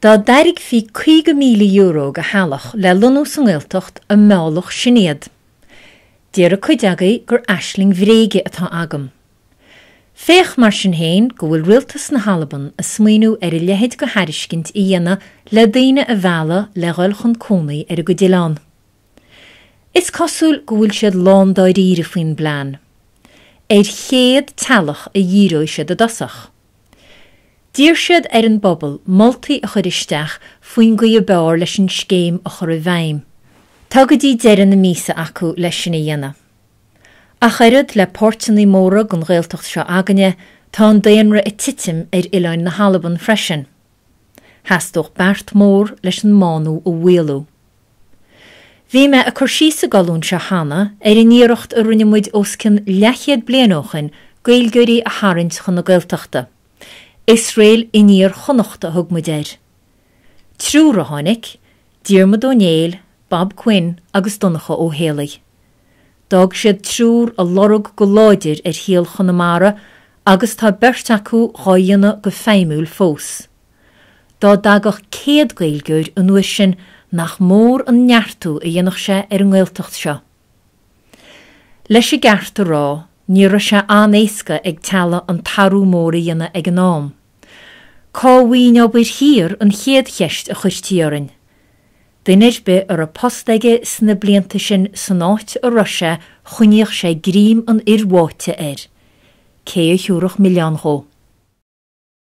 Dá dairg fi 5,000 euro go halach le lunú san Gaeltacht a meálach sinnéad. Díar a chuideagaí gur aisling bhréige atá agam. Féach mar sin héin go bhfuil rialtas na Halaban a smaoinú ar a lehéid go hairiscint I dhéana le daoine a bheala le ghail chun cónaí ar a go dileán. Is cosúil go bhfuil siad lán dáiríre faoin blean. Chéad talach a dhíróidh siad a dosach. Dír siad ar an bobbal moltaí a chur isteach faoin go a beár leis an scéim a chur a bhaim. Tá go dtí deireadh na mísa acu leis sin a dhéana. A chairid le pórtaí móra gon Gaeltacht seo aganne tá an daonra a titim ar Oileáin na Halaban freisin. Hastóch bart mór leis an mánú ó bhuailú. Bhí me a chur síos a galún se hana ar I níoracht a rinnemuid oscin lechiad blianóchan gailgeirí a tharint chun na Gaeltachta. Israel I níor chonachta thug mu déir. Trúr a tháinig, Diarmaid O'Neill, Bob Quinn agus Donacha ó Héalaigh. Dag siad trúr a lorug go láidir ar Hial Chonamara agus tá beirt acu cháideanna go féimúil fós. Dá dagach céad gailgeir an nuair sin nach mór an neartú a dhéanach sé ar an Gaeltacht seo. Leis I gcearta rá, ní raibh sé anéasca ag teala an tarú mór a dhéana ag an nám. Cáhaoin obair hir an chéad cheist a chuistíorin. Duine be ar a postaige sna blianta sin san áit a Russia chuineoch sé grím an irháite ar. 2 milliún.